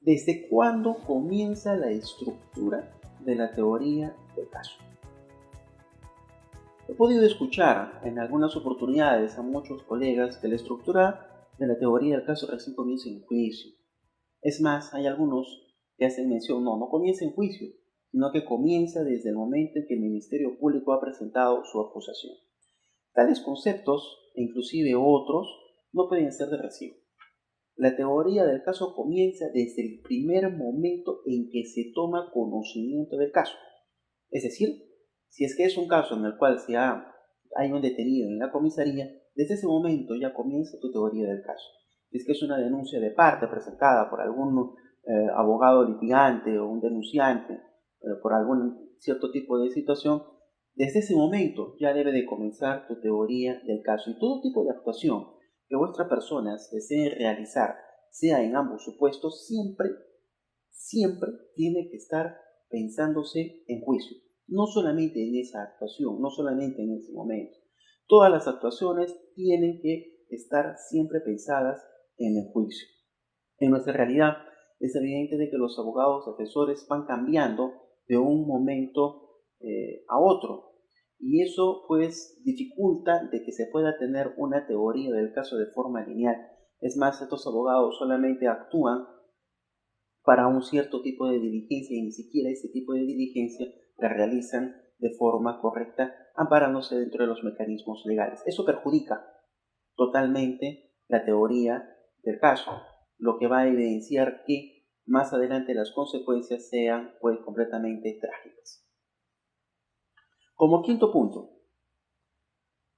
¿Desde cuándo comienza la estructura de la teoría del caso? He podido escuchar en algunas oportunidades a muchos colegas que la estructura de la teoría del caso recién comienza en juicio. Es más, hay algunos que hacen mención, no comienza en juicio, sino que comienza desde el momento en que el Ministerio Público ha presentado su acusación. Tales conceptos, e inclusive otros, no pueden ser de recibo. La teoría del caso comienza desde el primer momento en que se toma conocimiento del caso. Es decir, si es que es un caso en el cual hay un detenido en la comisaría, desde ese momento ya comienza tu teoría del caso. Si es que es una denuncia de parte presentada por algún abogado litigante o un denunciante por algún cierto tipo de situación, desde ese momento ya debe de comenzar tu teoría del caso. Y todo tipo de actuación que vuestras personas deseen realizar, sea en ambos supuestos, siempre tiene que estar pensándose en juicio. No solamente en esa actuación, no solamente en ese momento. Todas las actuaciones tienen que estar siempre pensadas en el juicio. En nuestra realidad es evidente de que los abogados defensores van cambiando de un momento a otro. Y eso pues dificulta de que se pueda tener una teoría del caso de forma lineal. Es más, estos abogados solamente actúan para un cierto tipo de diligencia y ni siquiera ese tipo de diligencia la realizan de forma correcta, amparándose dentro de los mecanismos legales. Eso perjudica totalmente la teoría del caso, lo que va a evidenciar que más adelante las consecuencias sean pues completamente trágicas. Como quinto punto,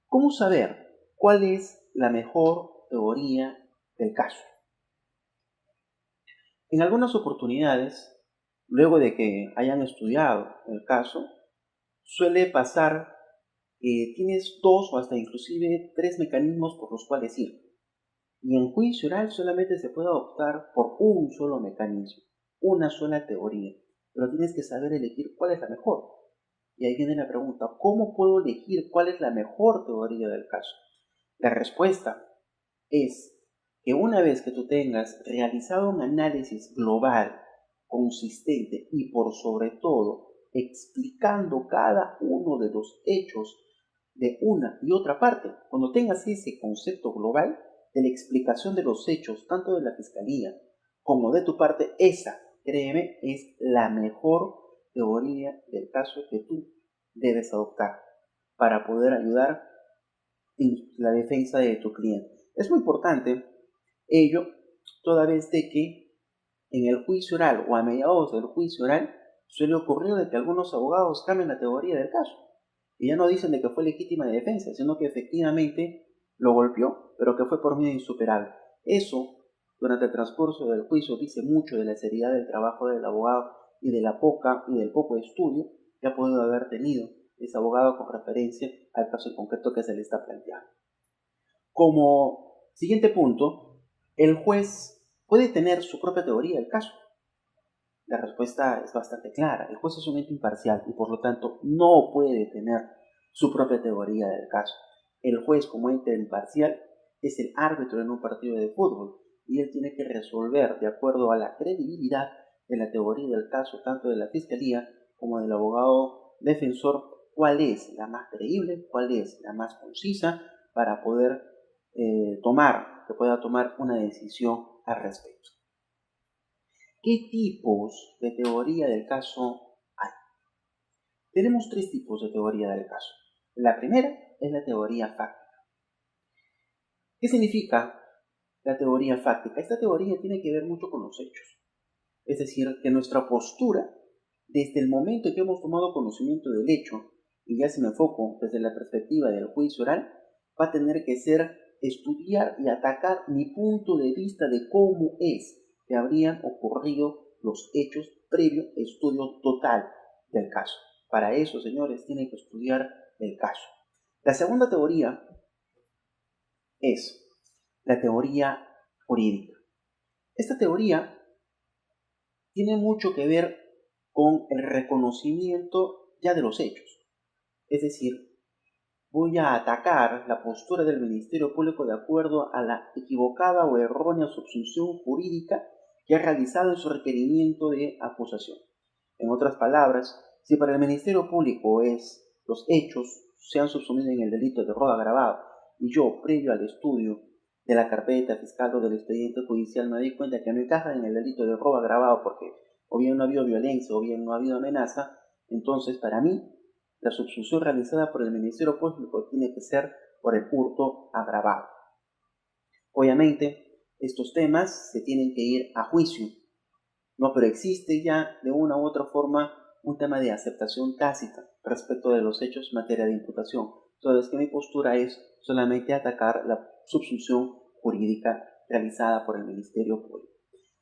¿cómo saber cuál es la mejor teoría del caso? En algunas oportunidades, luego de que hayan estudiado el caso, suele pasar que tienes dos o hasta inclusive tres mecanismos por los cuales ir. Y en juicio oral solamente se puede optar por un solo mecanismo, una sola teoría, pero tienes que saber elegir cuál es la mejor. Y ahí viene la pregunta, ¿cómo puedo elegir cuál es la mejor teoría del caso? La respuesta es que una vez que tú tengas realizado un análisis global, consistente y por sobre todo explicando cada uno de los hechos de una y otra parte, cuando tengas ese concepto global de la explicación de los hechos, tanto de la fiscalía como de tu parte, esa, créeme, es la mejor teoría del caso que tú debes adoptar para poder ayudar en la defensa de tu cliente. Es muy importante ello, toda vez de que en el juicio oral o a mediados del juicio oral suele ocurrir de que algunos abogados cambien la teoría del caso y ya no dicen de que fue legítima de defensa, sino que efectivamente lo golpeó, pero que fue por miedo insuperable. Eso, durante el transcurso del juicio, dice mucho de la seriedad del trabajo del abogado y del poco estudio que ha podido haber tenido ese abogado con referencia al caso en concreto que se le está planteando. Como siguiente punto, ¿el juez puede tener su propia teoría del caso? La respuesta es bastante clara. El juez es un ente imparcial y por lo tanto no puede tener su propia teoría del caso. El juez como ente imparcial es el árbitro en un partido de fútbol y él tiene que resolver de acuerdo a la credibilidad de la teoría del caso, tanto de la fiscalía como del abogado defensor, cuál es la más creíble, cuál es la más concisa para poder que pueda tomar una decisión al respecto. ¿Qué tipos de teoría del caso hay? Tenemos tres tipos de teoría del caso. La primera es la teoría fáctica. ¿Qué significa la teoría fáctica? Esta teoría tiene que ver mucho con los hechos. Es decir, que nuestra postura, desde el momento en que hemos tomado conocimiento del hecho, y ya si me enfoco desde la perspectiva del juicio oral, va a tener que ser estudiar y atacar mi punto de vista de cómo es que habrían ocurrido los hechos previo estudio total del caso. Para eso, señores, tienen que estudiar el caso. La segunda teoría es la teoría jurídica. Esta teoría tiene mucho que ver con el reconocimiento ya de los hechos. Es decir, voy a atacar la postura del Ministerio Público de acuerdo a la equivocada o errónea subsunción jurídica que ha realizado en su requerimiento de acusación. En otras palabras, si para el Ministerio Público los hechos se han subsumido en el delito de robo agravado y yo, previo al estudio de la carpeta fiscal o del expediente judicial, me doy cuenta que no encaja en el delito de robo agravado porque o bien no ha habido violencia o bien no ha habido amenaza, entonces para mí la subsunción realizada por el Ministerio Público tiene que ser por el hurto agravado. Obviamente, estos temas se tienen que ir a juicio, ¿no? Pero existe ya de una u otra forma un tema de aceptación tácita respecto de los hechos en materia de imputación. Entonces, que mi postura es solamente atacar la subsunción jurídica realizada por el Ministerio Público.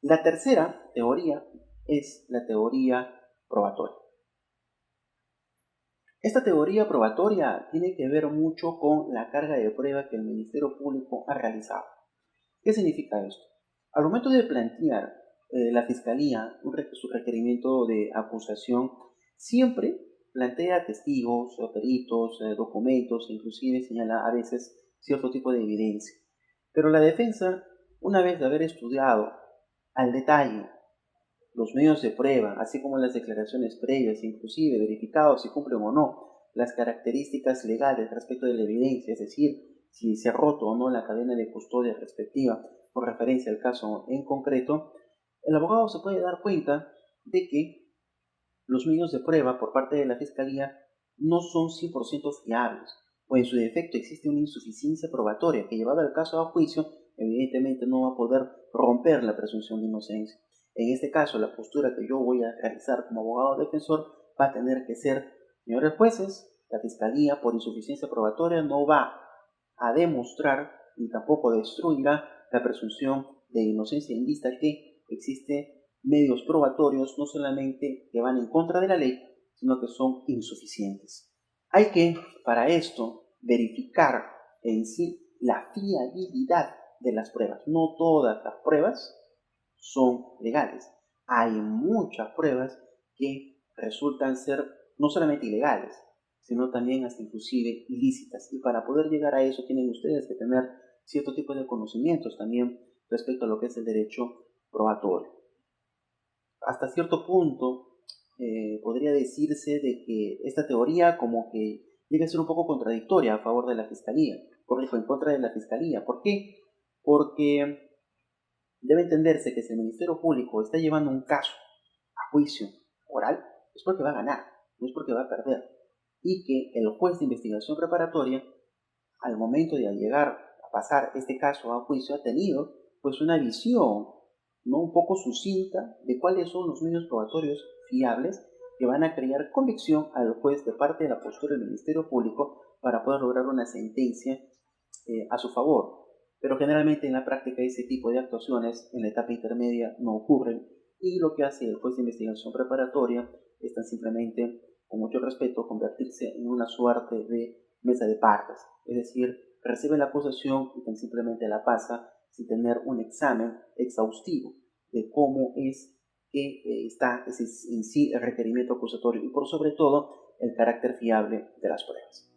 La tercera teoría es la teoría probatoria. Esta teoría probatoria tiene que ver mucho con la carga de prueba que el Ministerio Público ha realizado. ¿Qué significa esto? Al momento de plantear la Fiscalía su requerimiento de acusación, siempre plantea testigos, peritos, documentos, inclusive señala a veces cierto tipo de evidencia. Pero la defensa, una vez de haber estudiado al detalle los medios de prueba, así como las declaraciones previas, inclusive verificado si cumplen o no las características legales respecto de la evidencia, es decir, si se ha roto o no la cadena de custodia respectiva con referencia al caso en concreto, el abogado se puede dar cuenta de que los medios de prueba por parte de la Fiscalía no son 100% fiables, o en su defecto existe una insuficiencia probatoria que, llevado el caso a juicio, evidentemente no va a poder romper la presunción de inocencia. En este caso, la postura que yo voy a realizar como abogado defensor va a tener que ser: señores jueces, la Fiscalía por insuficiencia probatoria no va a demostrar ni tampoco destruirá la presunción de inocencia en vista que existe medios probatorios no solamente que van en contra de la ley, sino que son insuficientes. Hay que, para esto, verificar en sí la fiabilidad de las pruebas. No todas las pruebas son legales. Hay muchas pruebas que resultan ser no solamente ilegales, sino también hasta inclusive ilícitas. Y para poder llegar a eso tienen ustedes que tener cierto tipo de conocimientos también respecto a lo que es el derecho probatorio. Hasta cierto punto podría decirse de que esta teoría como que llega a ser un poco contradictoria a favor de la Fiscalía, corrijo, en contra de la Fiscalía. ¿Por qué? Porque debe entenderse que si el Ministerio Público está llevando un caso a juicio oral, es porque va a ganar, no es porque va a perder. Y que el juez de investigación preparatoria, al momento de llegar a pasar este caso a juicio, ha tenido pues una visión, ¿no?, un poco sucinta de cuáles son los medios probatorios fiables que van a crear convicción al juez de parte de la postura del Ministerio Público para poder lograr una sentencia a su favor. Pero generalmente en la práctica ese tipo de actuaciones en la etapa intermedia no ocurren, y lo que hace el juez de investigación preparatoria es tan simplemente, con mucho respeto, convertirse en una suerte de mesa de partes, es decir, recibe la acusación y tan simplemente la pasa sin tener un examen exhaustivo de cómo es que está en sí el requerimiento acusatorio y por sobre todo el carácter fiable de las pruebas.